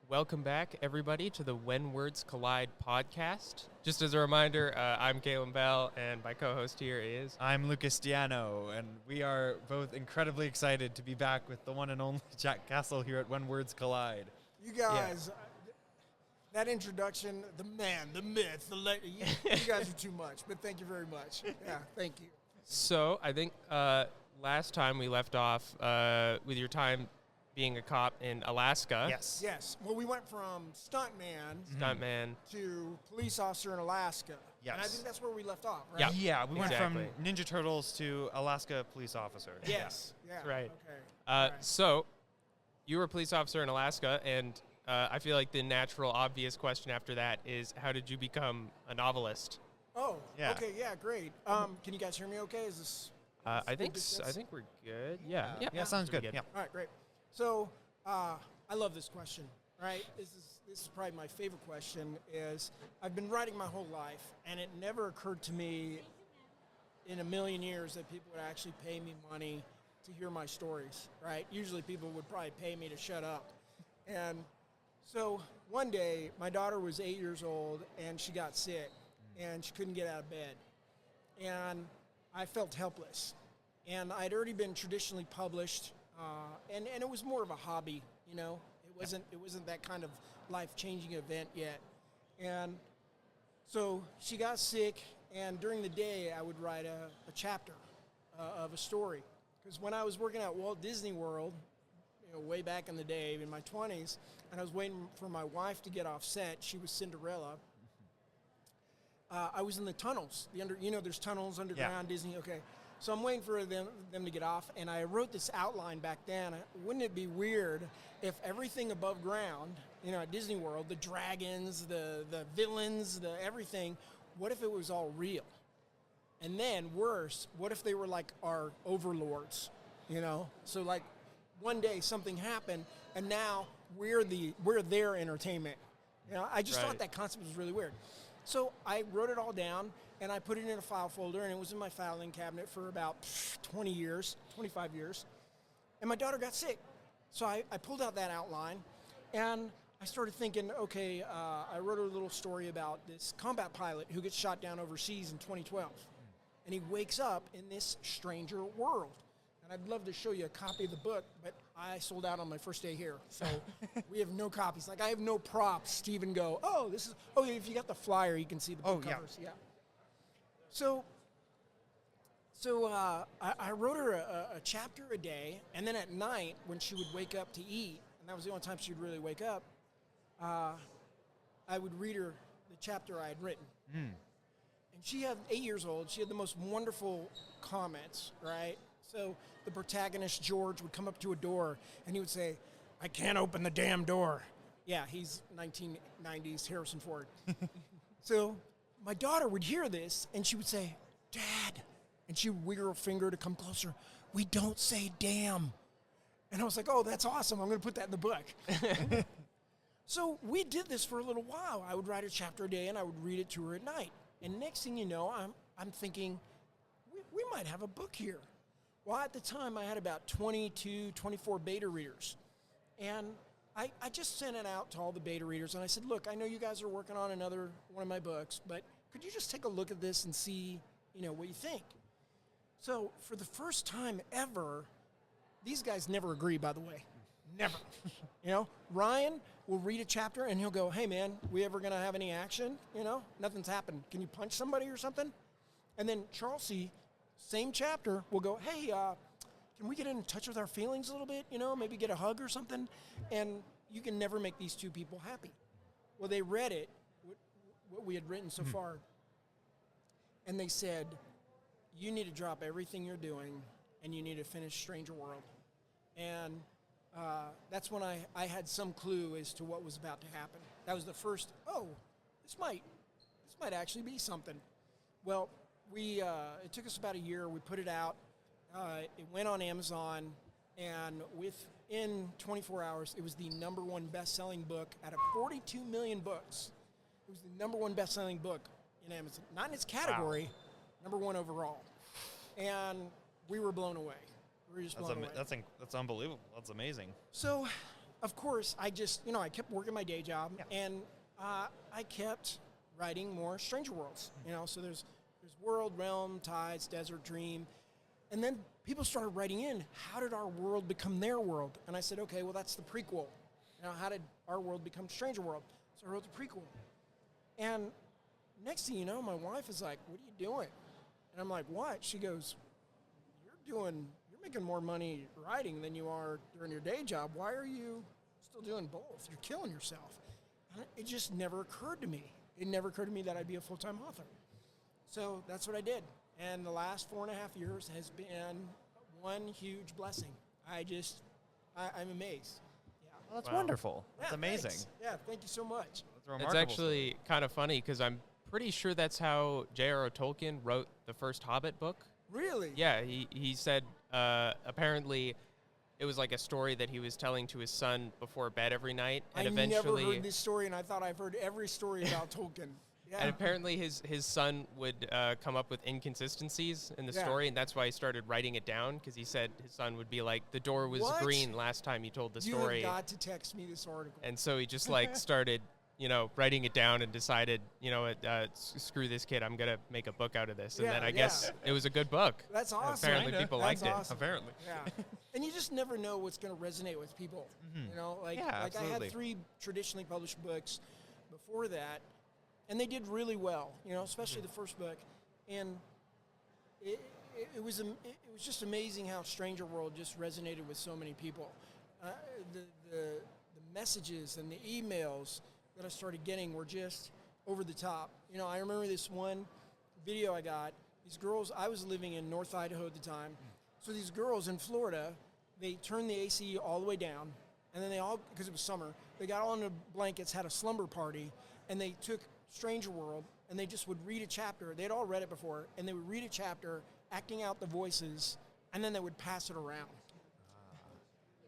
Welcome back, everybody, to the When Words Collide podcast. Just as a reminder, I'm Galen Bell, and my co-host here is... I'm Lucas Diano, and we are both incredibly excited to be back with the one and only Jack Castle here at When Words Collide. You guys, that introduction, the man, the myth, you guys are too much, but thank you very much. Yeah, thank you. So, I think last time we left off with your time being a cop in Alaska. Yes. Well, we went from stuntman to police officer in Alaska. Yes. And I think that's where we left off, right? Yeah, we Exactly. went from Ninja Turtles to Alaska police officer. Yes. Yeah. That's right. Okay. Right. So, you were a police officer in Alaska, and I feel like the natural, obvious question after that is, how did you become a novelist? Oh, Yeah. okay, yeah, great. Can you guys hear me okay? Is this... I think we're good. Yeah, Sounds good. Yeah. All right, great. So, I love this question, right? This is probably my favorite question. Is I've been writing my whole life, and it never occurred to me in a million years that people would actually pay me money to hear my stories, right? Usually people would probably pay me to shut up. And so one day, my daughter was 8 years old, and she got sick, and she couldn't get out of bed. And I felt helpless. And I'd already been traditionally published, and it was more of a hobby, you know. It wasn't that kind of life-changing event yet. And so she got sick, and during the day I would write a chapter of a story. Because when I was working at Walt Disney World, way back in the day, in my 20s, and I was waiting for my wife to get off set, she was Cinderella. I was in the tunnels. There's tunnels underground, Disney. Okay. So I'm waiting for them to get off, and I wrote this outline back then. Wouldn't it be weird if everything above ground, at Disney World, the dragons, the villains, the everything, what if it was all real? And then worse, what if they were like our overlords, So like one day something happened, and now we're their entertainment. I just thought that concept was really weird. So I wrote it all down, and I put it in a file folder, and it was in my filing cabinet for about 25 years. And my daughter got sick. So I pulled out that outline, and I started thinking, okay, I wrote a little story about this combat pilot who gets shot down overseas in 2012. And he wakes up in this stranger world. And I'd love to show you a copy of the book, but I sold out on my first day here. So we have no copies. Like, I have no props to even go, if you got the flyer, you can see the book covers. Yeah. So I wrote her a chapter a day, and then at night, when she would wake up to eat, and that was the only time she would really wake up, I would read her the chapter I had written. And she had 8 years old. She had the most wonderful comments, right? So the protagonist, George, would come up to a door, and he would say, "I can't open the damn door." Yeah, he's 1990s Harrison Ford. So my daughter would hear this, and she would say, "Dad," and she would wiggle her finger to come closer, "We don't say damn." And I was like, oh, that's awesome. I'm going to put that in the book. So we did this for a little while. I would write a chapter a day, and I would read it to her at night. And next thing you know, I'm thinking, we might have a book here. Well, at the time, I had about 24 beta readers. And I just sent it out to all the beta readers, and I said, look, I know you guys are working on another one of my books, but could you just take a look at this and see, what you think? So for the first time ever, these guys never agree, by the way. Never. Ryan will read a chapter, and he'll go, hey, man, we ever going to have any action? Nothing's happened. Can you punch somebody or something? And then Charles C., same chapter, will go, hey, can we get in touch with our feelings a little bit? Maybe get a hug or something? And you can never make these two people happy. Well, they read it, what we had written so far, and they said, you need to drop everything you're doing, and you need to finish Stranger World. And that's when I had some clue as to what was about to happen. That was the first, this might actually be something. Well, it took us about a year. We put it out. It went on Amazon, and within 24 hours, it was the number one best-selling book out of 42 million books. It was the number one best-selling book in Amazon. Not in its category, number one overall. And we were blown away. We were just blown away. That's unbelievable. That's amazing. So of course, I just, I kept working my day job, Yeah. and I kept writing more Stranger Worlds. So there's World, Realm, Tides, Desert, Dream, and then people started writing in, how did our world become their world? And I said, okay, well, that's the prequel. How did our world become Stranger World? So I wrote the prequel. And next thing you know, my wife is like, what are you doing? And I'm like, what? She goes, you're making more money writing than you are during your day job. Why are you still doing both? You're killing yourself. And it just never occurred to me. It never occurred to me that I'd be a full-time author. So that's what I did. And the last 4.5 years has been one huge blessing. I'm amazed. Yeah. Well, that's Wow. wonderful. That's Yeah, amazing. thanks. Yeah, thank you so much. That's a remarkable It's actually kind of funny because I'm pretty sure that's how J.R.R. Tolkien wrote the first Hobbit book. Really? Yeah, he said apparently it was like a story that he was telling to his son before bed every night, and I eventually never heard this story, and I thought I've heard every story about Tolkien. Yeah. and apparently his son would come up with inconsistencies in the Yeah. story, and that's why he started writing it down, because he said his son would be like, the door was What? green last time he told the You story. have got to text me this article. And so he just like started, writing it down and decided, screw this kid, I'm going to make a book out of this. And Yeah, then I yeah. guess it was a good book. That's awesome. Apparently Kinda. people That's liked it. awesome. Apparently. Yeah. And you just never know what's going to resonate with people. Like Yeah, I absolutely. had 3 traditionally published books before that, and they did really well, especially the first book. And it was just amazing how Stranger World just resonated with so many people. The messages and the emails that I started getting were just over the top. I remember this one video I got. These girls, I was living in North Idaho at the time, so these girls in Florida, they turned the AC all the way down, and then they all, because it was summer, they got all in the blankets, had a slumber party, and they took Stranger World, and they just would read a chapter. They'd all read it before, and they would read a chapter, acting out the voices, and then they would pass it around.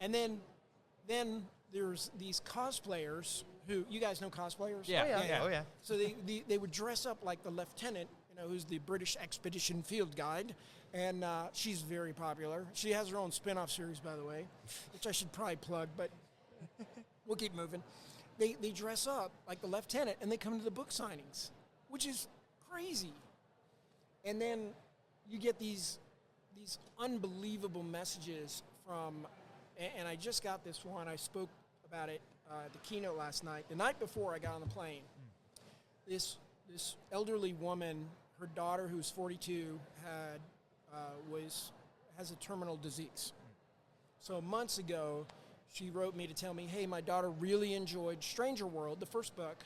And then there's these cosplayers who, you guys know cosplayers? Yeah. Oh, yeah. So they would dress up like the lieutenant, who's the British Expedition Field Guide, and she's very popular. She has her own spin-off series, by the way, which I should probably plug, but we'll keep moving. They dress up like the lieutenant, and they come to the book signings, which is crazy. And then you get these unbelievable messages from, and I just got this one. I spoke about it at the keynote last night. The night before I got on the plane, this elderly woman, her daughter, who's 42, has a terminal disease. So months ago, she wrote me to tell me, hey, my daughter really enjoyed Stranger World, the first book.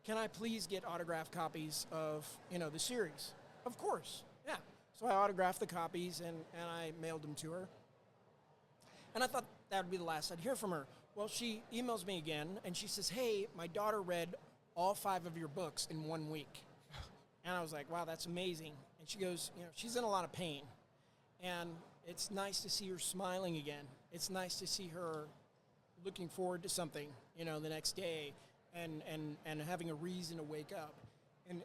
Can I please get autographed copies of, the series? Of course, yeah. So I autographed the copies, and I mailed them to her. And I thought that would be the last I'd hear from her. Well, she emails me again, and she says, hey, my daughter read all 5 of your books in 1 week. And I was like, wow, that's amazing. And she goes, she's in a lot of pain. And it's nice to see her smiling again. It's nice to see her looking forward to something, the next day and having a reason to wake up. And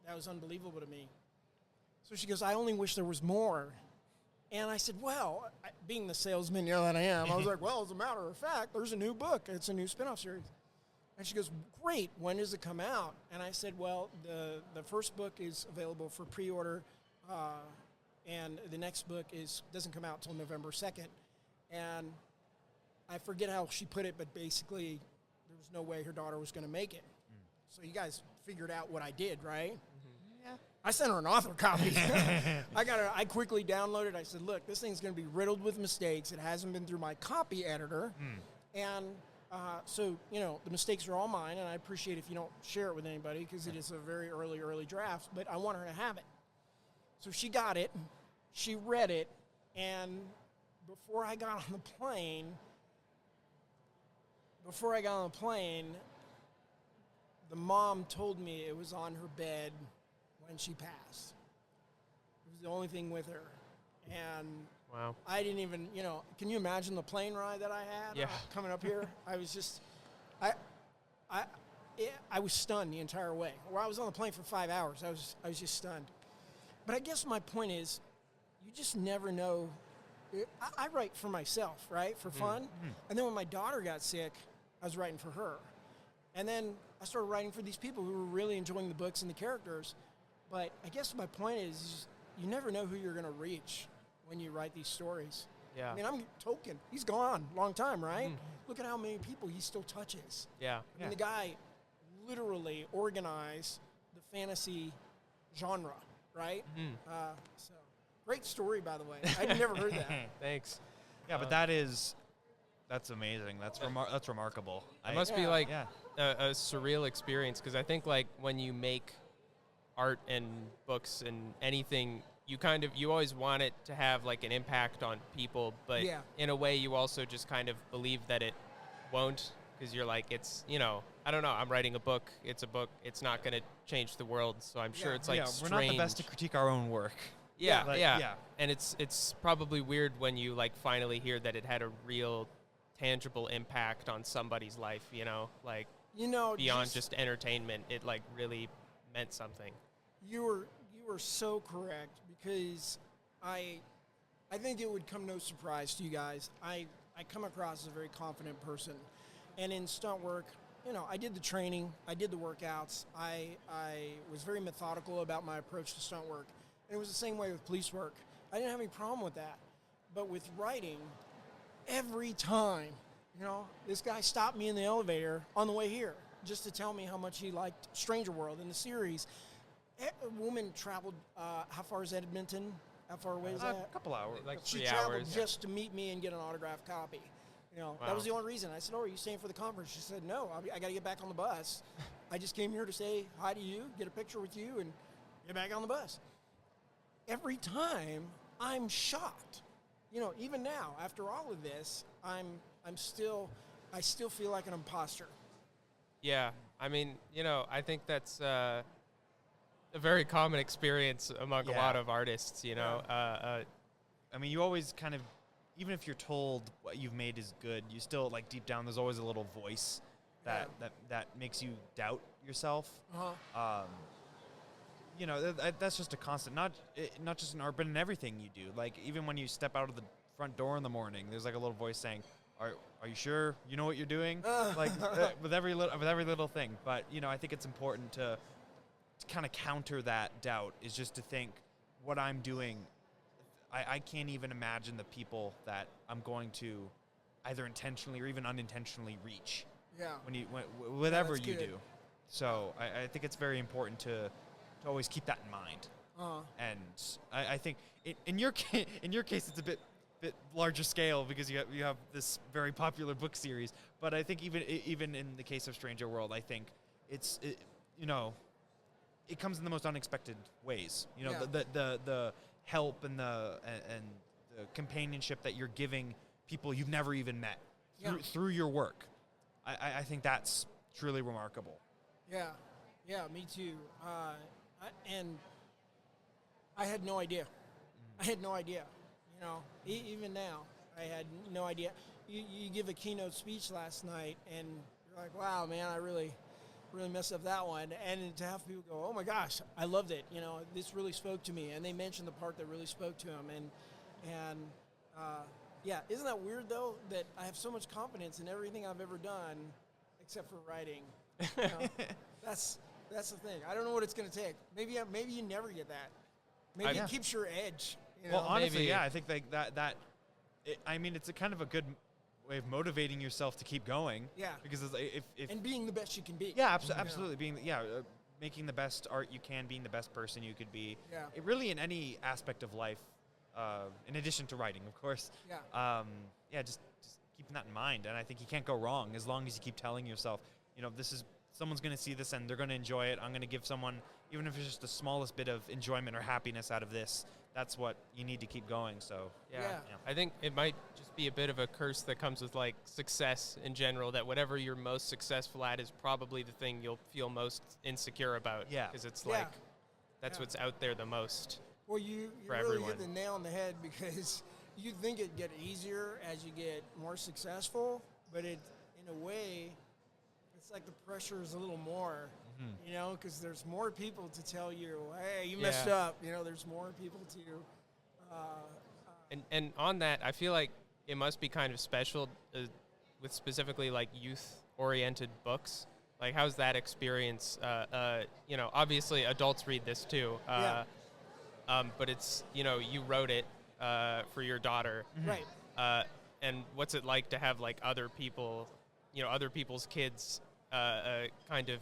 that was unbelievable to me. So she goes, I only wish there was more. And I said, well, being the salesman that I am, I was like, well, as a matter of fact, there's a new book. It's a new spin-off series. And she goes, great, when does it come out? And I said, well, the first book is available for pre-order, and the next book doesn't come out until November 2nd. And I forget how she put it, but basically there was no way her daughter was going to make it. So you guys figured out what I did, right? Yeah. I sent her an author copy. I quickly downloaded. I said, look, this thing's going to be riddled with mistakes. It hasn't been through my copy editor. And so, the mistakes are all mine, and I appreciate if you don't share it with anybody because it is a very early draft, but I want her to have it. So she got it, she read it, and before I got on the plane, the mom told me it was on her bed when she passed. It was the only thing with her. And Wow. I didn't even, can you imagine the plane ride that I had Yeah. coming up here? I was just, I was stunned the entire way. Well, I was on the plane for 5 hours. I was just stunned. But I guess my point is, you just never know I write for myself, right, for fun. And then when my daughter got sick, I was writing for her. And then I started writing for these people who were really enjoying the books and the characters. But I guess my point is you never know who you're going to reach when you write these stories. Yeah. I mean, I'm Tolkien. He's gone long time, right? Look at how many people he still touches. Yeah. I mean, the guy literally organized the fantasy genre, right? So great story, by the way. I'd never heard that. Thanks. Yeah, but that's amazing. That's remarkable. It must be like yeah. a surreal experience, because I think like when you make art and books and anything, you always want it to have like an impact on people, but in a way you also just kind of believe that it won't, because you're like, it's, I don't know, I'm writing a book, it's not going to change the world, so I'm sure it's like strange. We're not the best to critique our own work. Yeah. And it's probably weird when you like finally hear that it had a real tangible impact on somebody's life, like beyond just entertainment, it like really meant something. You were so correct, because I think it would come no surprise to you guys. I come across as a very confident person, and in stunt work, I did the training, I did the workouts, I was very methodical about my approach to stunt work, and it was the same way with police work. I didn't have any problem with that, but with writing, every time, this guy stopped me in the elevator on the way here just to tell me how much he liked Stranger World in the series. A woman traveled, how far is Edmonton? How far away is that? A couple hours. Like She 3 traveled hours. just to meet me and get an autographed copy. That was the only reason. I said, are you staying for the conference? She said, no, I got to get back on the bus. I just came here to say hi to you, get a picture with you, and get back on the bus. Every time, I'm shocked. Even now, after all of this, I still feel like an imposter. Yeah, I mean, I think that's a very common experience among a lot of artists, I mean, you always kind of, even if you're told what you've made is good, you still, like, deep down, there's always a little voice that makes you doubt yourself. That's just a constant, not just in art, but in everything you do. Like, even when you step out of the front door in the morning, there's like a little voice saying, are you sure you know what you're doing? Like, with every little thing. But, I think it's important to kind of counter that doubt, is just to think what I'm doing, I can't even imagine the people that I'm going to either intentionally or even unintentionally reach. Yeah. Whatever that's you good. do. So I think it's very important to always keep that in mind. And I think in your case it's a bit larger scale, because you have this very popular book series. But I think even in the case of Stranger World, I think it comes in the most unexpected ways. The help and the companionship that you're giving people you've never even met through your work. I think that's truly remarkable. Yeah, me too. And I had no idea. Even now, I had no idea. You give a keynote speech last night, and you're like, wow, man, I really messed up that one. And to have people go, oh my gosh, I loved it. This really spoke to me. And they mentioned the part that really spoke to them. Isn't that weird, though, that I have so much confidence in everything I've ever done except for writing? That's the thing. I don't know what it's going to take. Maybe you never get that. Maybe it keeps your edge. Well, honestly, maybe. I think it's a kind of a good way of motivating yourself to keep going. Yeah. Because if and being the best you can be. Yeah, absolutely. Making the best art you can, being the best person you could be. Yeah. It really, in any aspect of life, in addition to writing, of course. Yeah. Just keeping that in mind, and I think you can't go wrong as long as you keep telling yourself, someone's going to see this and they're going to enjoy it. I'm going to give someone, even if it's just the smallest bit of enjoyment or happiness out of this, that's what you need to keep going. So, Yeah. I think it might just be a bit of a curse that comes with like success in general, that whatever you're most successful at is probably the thing you'll feel most insecure about. Yeah. Because it's like, that's what's out there the most. Well, you for really everyone. hit the nail on the head, because you think it'd get easier as you get more successful, but in a way, it's like the pressure is a little more, because there's more people to tell you, hey, you messed up. There's more people to. And on that, I feel like it must be kind of special with specifically like youth-oriented books. Like, how's that experience? Obviously adults read this too. But it's, you wrote it for your daughter. Right. And what's it like to have like other people, other people's kids kind of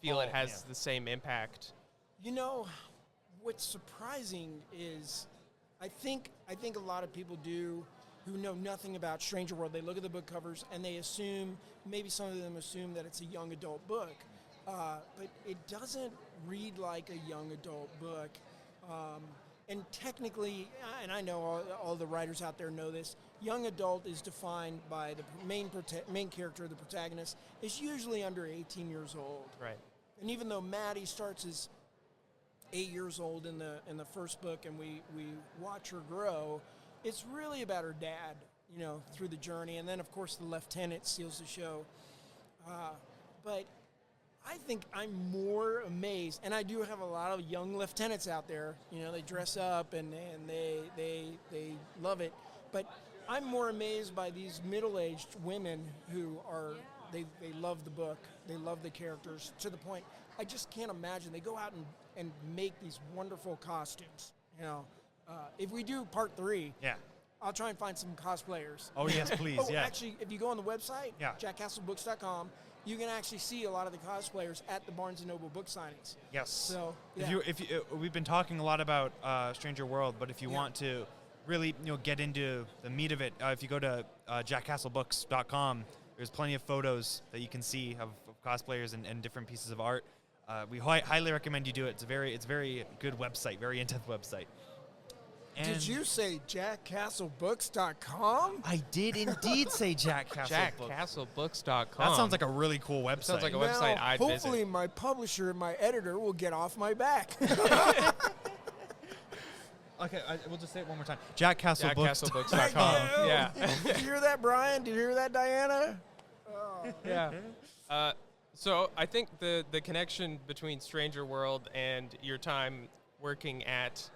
feel it has the same impact? What's surprising is I think a lot of people who know nothing about Stranger World. They look at the book covers and they assume, maybe some of them assume that it's a young adult book. But it doesn't read like a young adult book. And technically, and I know all the writers out there know this, young adult is defined by the main character, the protagonist, is usually under 18 years old. Right. And even though Maddie starts as 8 years old in the first book, and we watch her grow, it's really about her dad, through the journey. And then, of course, the lieutenant steals the show. But I think I'm more amazed, and I do have a lot of young lieutenants out there. They dress up and they love it. But I'm more amazed by these middle-aged women who are they love the book, they love the characters to the point I just can't imagine. They go out and make these wonderful costumes. If we do part 3, I'll try and find some cosplayers. Oh yes, please. Actually, if you go on the website, jackcastlebooks.com. You can actually see a lot of the cosplayers at the Barnes & Noble book signings. Yes. So, if you we've been talking a lot about Stranger World, but if you want to really get into the meat of it, if you go to jackcastlebooks.com, there's plenty of photos that you can see of cosplayers and different pieces of art. We highly recommend you do it. It's a very good website, very in-depth website. And did you say jackcastlebooks.com? I did indeed say jackcastlebooks.com. That sounds like a really cool website. Sounds like a website I'd visit. Hopefully my publisher and my editor will get off my back. Okay, we'll just say it one more time. jackcastlebooks.com. Yeah. Did you hear that, Brian? Did you hear that, Diana? Oh. Yeah. So I think the connection between Stranger World and your time working at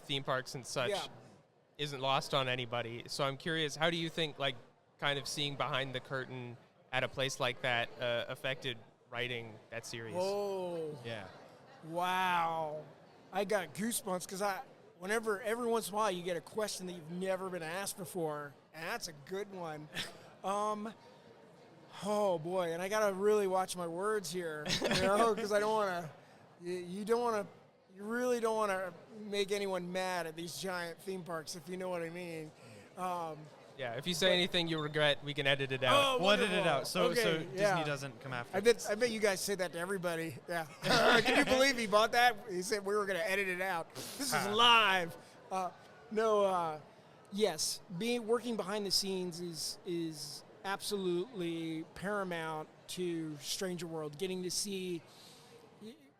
theme parks and such isn't lost on anybody. So I'm curious, how do you think, like, kind of seeing behind the curtain at a place like that affected writing that series? Oh. Yeah. Wow. I got goosebumps because every once in a while you get a question that you've never been asked before, and that's a good one. Oh boy, and I gotta really watch my words here, because I don't want to. You really don't want to make anyone mad at these giant theme parks, if you know what I mean. Yeah, if you say anything you regret, we can edit it out. Oh, we'll edit it out so Disney doesn't come after. I bet you guys say that to everybody. Yeah. Can you believe he bought that? He said we were going to edit it out. This is live. Yes, working behind the scenes is absolutely paramount to Stranger World. Getting to see,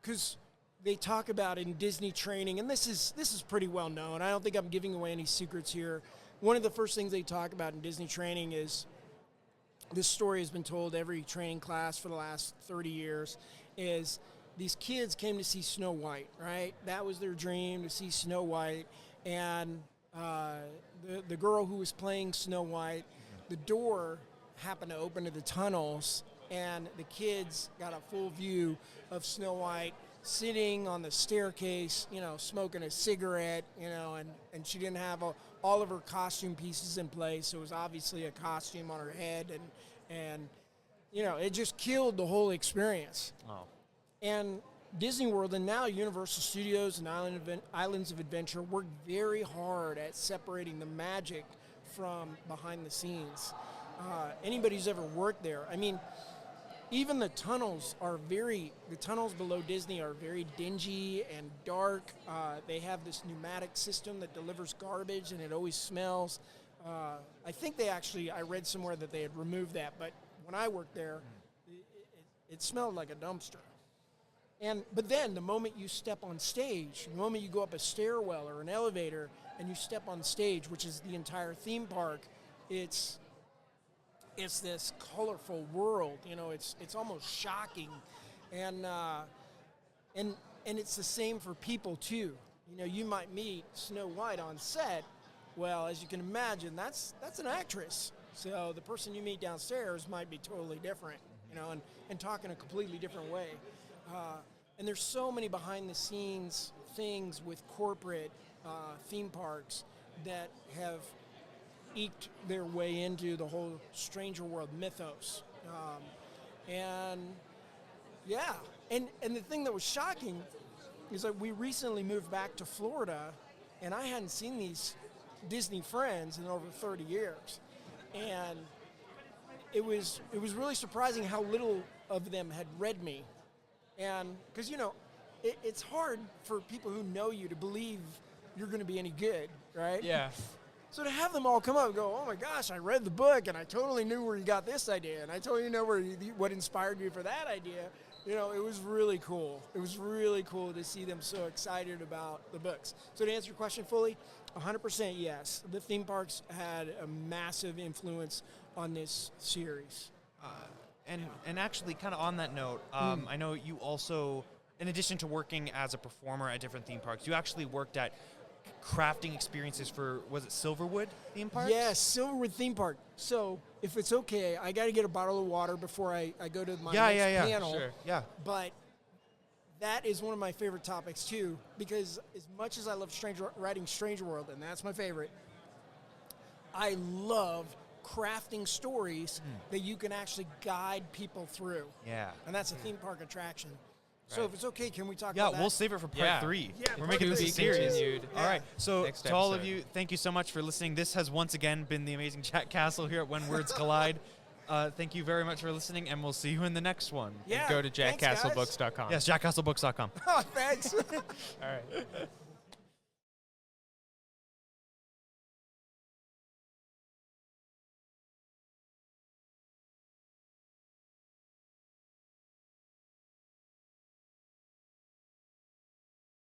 because they talk about in Disney training, and this is pretty well known. I don't think I'm giving away any secrets here. One of the first things they talk about in Disney training is, this story has been told every training class for the last 30 years, is these kids came to see Snow White, right? That was their dream, to see Snow White. And the girl who was playing Snow White, the door happened to open to the tunnels, and the kids got a full view of Snow White sitting on the staircase, smoking a cigarette, and she didn't have all of her costume pieces in place. So it was obviously a costume on her head, and it just killed the whole experience. Oh. And Disney World and now Universal Studios and Islands of Adventure worked very hard at separating the magic from behind the scenes. Anybody who's ever worked there, I mean, even the tunnels below Disney are very dingy and dark. They have this pneumatic system that delivers garbage, and it always smells. I think I read somewhere that they had removed that, but when I worked there, it smelled like a dumpster. But then the moment you step on stage, the moment you go up a stairwell or an elevator and you step on stage, which is the entire theme park, it's this colorful world. It's almost shocking, and it's the same for people too. you might meet Snow White on set. Well, as you can imagine, that's an actress. So the person you meet downstairs might be totally different, and talk in a completely different way. And there's so many behind-the-scenes things with corporate theme parks that have eked their way into the whole Stranger World mythos. And the thing that was shocking is that we recently moved back to Florida, and I hadn't seen these Disney friends in over 30 years. And it was really surprising how little of them had read me. And because, it's hard for people who know you to believe you're going to be any good, right? Yeah. So to have them all come up and go, oh my gosh, I read the book and I totally knew where you got this idea, and I totally know what inspired you for that idea. It was really cool. It was really cool to see them so excited about the books. So to answer your question fully, 100% yes. The theme parks had a massive influence on this series. And actually, kind of on that note, I know you also, in addition to working as a performer at different theme parks, you actually worked at crafting experiences for, was it Silverwood theme park? Yes, Silverwood theme park. So if it's okay, I got to get a bottle of water before I go to my next panel. Sure. Yeah. But that is one of my favorite topics too, because as much as I love writing Stranger World, and that's my favorite, I love crafting stories that you can actually guide people through. Yeah. And that's a theme park attraction. So if it's okay, can we talk about that? Yeah, we'll save it for part 3. Yeah, we're making this a series. Continued. All right. So Next to all of episode. you, thank you so much for listening. This has once again been the amazing Jack Castle here at When Words Collide. Thank you very much for listening, and we'll see you in the next one. Yeah. Go to Thanks, guys. jackcastlebooks.com. Yes, jackcastlebooks.com. Oh, thanks. All right.